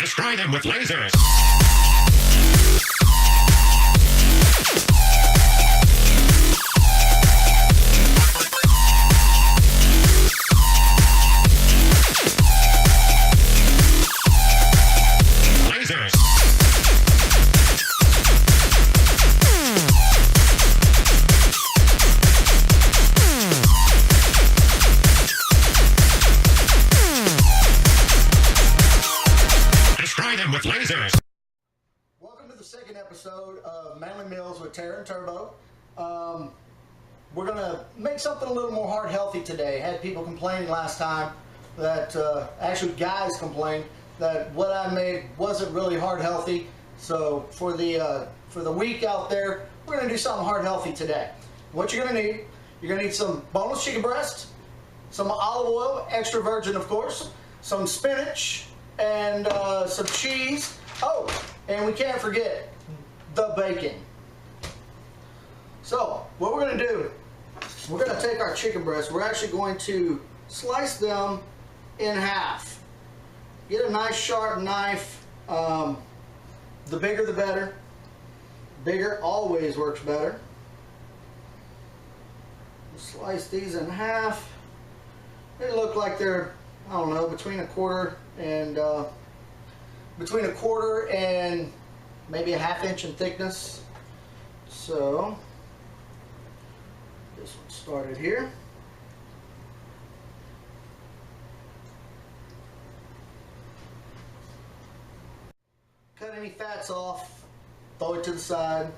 Destroy them with lasers! Lasers! Destroy them with lasers! Welcome to the second episode of Manly Meals with Tara and Turbo. We're going to make something a little more heart healthy today. Had people complaining last time that, actually guys complained that what I made wasn't really heart healthy. So for the week out there, we're going to do something heart healthy today. What you're going to need some boneless chicken breast, some olive oil, extra virgin of course, some spinach, and some cheese. Oh, and we can't forget the bacon. So what we're going to do, we're going to take our chicken breasts. We're actually going to slice them in half. Get a nice sharp knife. The bigger the better. Bigger always works better. Slice these in half. They look like they're, I don't know, between a quarter and maybe a ½ inch in thickness. So this one started here. Cut any fats off, throw it to the side.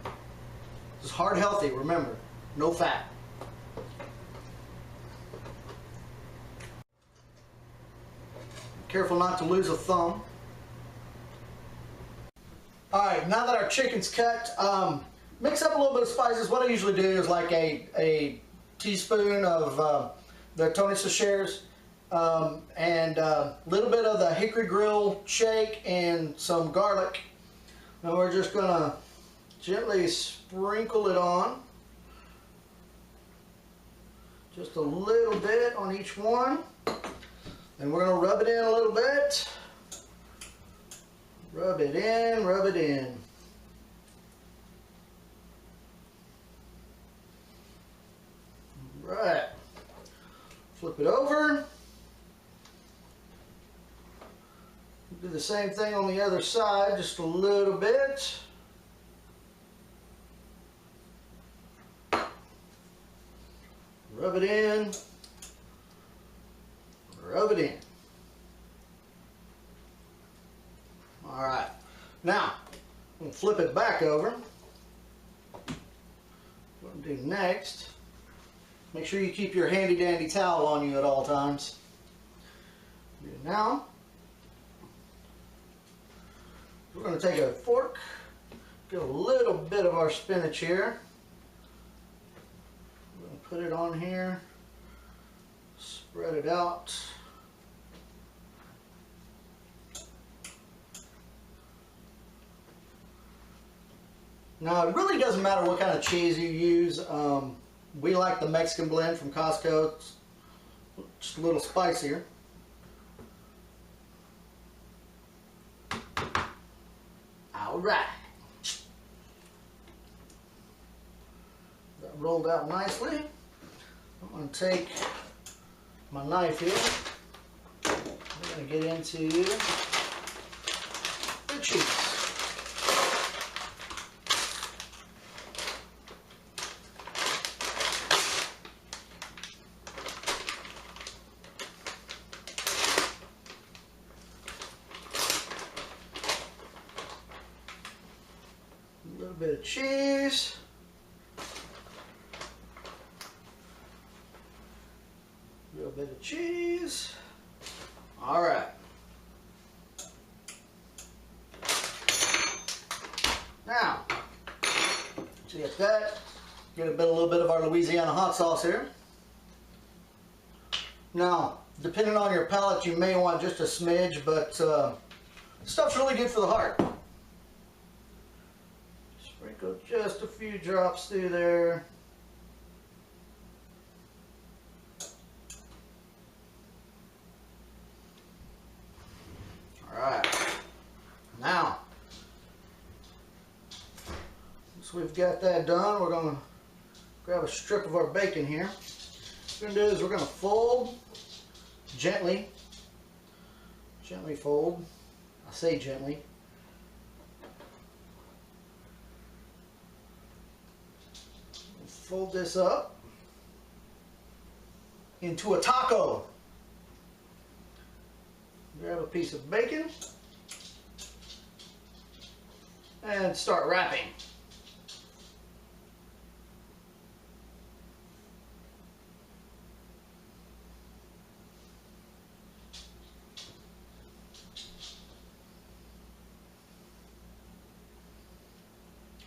This is heart healthy, remember, no fat. Careful not to lose a thumb. Alright, now that our chicken's cut, mix up a little bit of spices. What I usually do is like a teaspoon of the Tony Sachers, and a little bit of the hickory grill shake and some garlic. And we're just going to gently sprinkle it on. Just a little bit on each one. And we're going to rub it in a little bit. Rub it in, rub it in. Right. Flip it over. Do the same thing on the other side, just a little bit. Rub it in. Rub it in. All right. Now, I'm going to flip it back over. What I'm going to do next, make sure you keep your handy dandy towel on you at all times. Now, we're going to take a fork, get a little bit of our spinach here. We're going to put it on here, spread it out. Now, it really doesn't matter what kind of cheese you use. We like the Mexican blend from Costco. It's just a little spicier. All right. That rolled out nicely. I'm going to take my knife here. I'm going to get into the cheese. A little bit of cheese. A little bit of cheese. All right. Now, so you get that. Get a little bit of our Louisiana hot sauce here. Now, depending on your palate, you may want just a smidge, but stuff's really good for the heart. Sprinkle just a few drops through there. All right. Once we've got that done, we're going to grab a strip of our bacon here. What we're going to do is we're going to fold gently. Gently fold. I say gently. Fold this up into a taco. Grab a piece of bacon and start wrapping.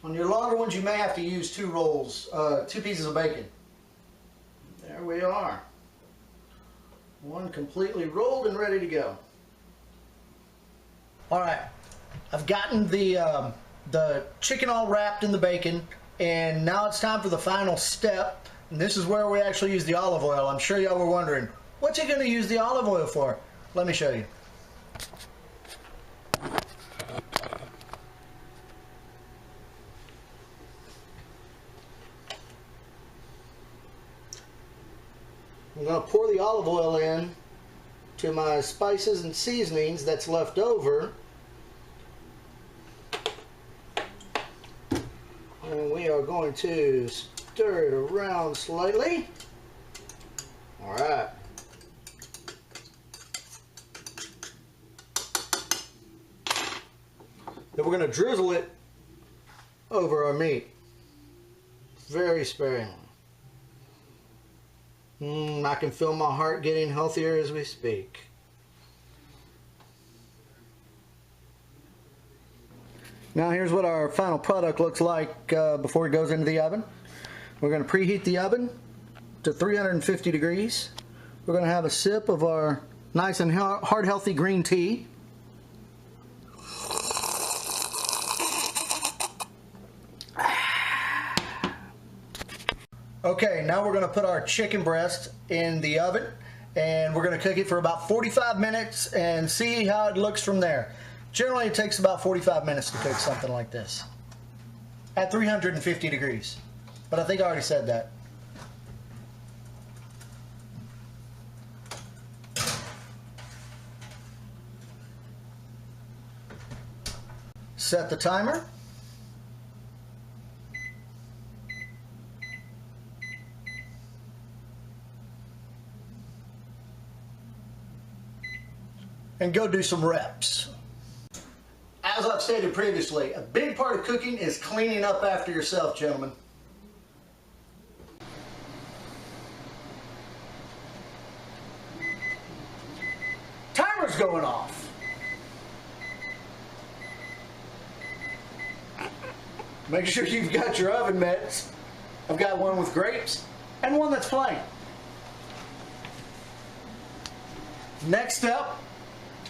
On your longer ones, you may have to use two pieces of bacon. There we are. One completely rolled and ready to go. All right, I've gotten the chicken all wrapped in the bacon, and now it's time for the final step. And this is where we actually use the olive oil. I'm sure y'all were wondering, what's you gonna use the olive oil for? Let me show you. I'm going to pour the olive oil in to my spices and seasonings that's left over. And we are going to stir it around slightly. All right. Then we're going to drizzle it over our meat. Very sparingly. I can feel my heart getting healthier as we speak. Now here's what our final product looks like before it goes into the oven. We're going to preheat the oven to 350 degrees. We're going to have a sip of our nice and heart healthy green tea. Okay, now we're going to put our chicken breast in the oven, and we're going to cook it for about 45 minutes and see how it looks from there. Generally, it takes about 45 minutes to cook something like this at 350 degrees, but I think I already said that. Set the timer. And go do some reps. As I've stated previously, a big part of cooking is cleaning up after yourself, gentlemen. Timer's going off. Make sure you've got your oven mitts. I've got one with grapes and one that's plain. Next step,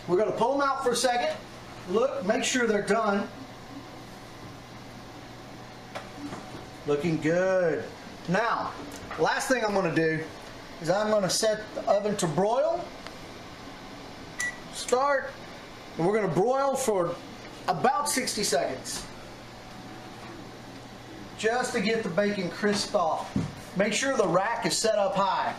we're going to pull them out for a second. Look, make sure they're done. Looking good. Now, last thing I'm going to do is I'm going to set the oven to broil. Start, and we're going to broil for about 60 seconds. Just to get the bacon crisped off. Make sure the rack is set up high.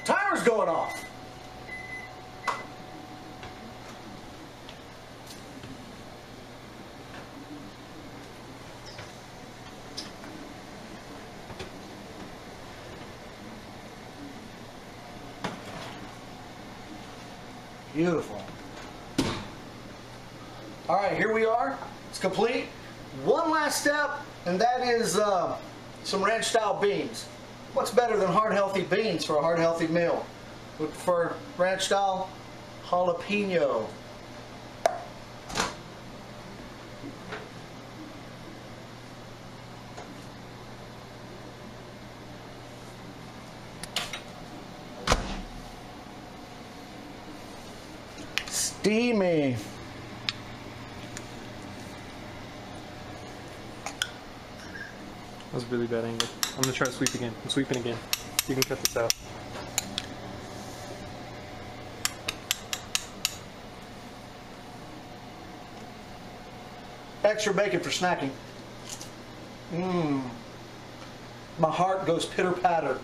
Timer's going off. Beautiful. All right, here we are. It's complete. One last step, and that is some ranch style beans. What's better than heart healthy beans for a heart healthy meal? We prefer ranch style jalapeno. Steamy. That was a really bad angle. I'm gonna try to sweep again. I'm sweeping again. You can cut this out. Extra bacon for snacking. My heart goes pitter patter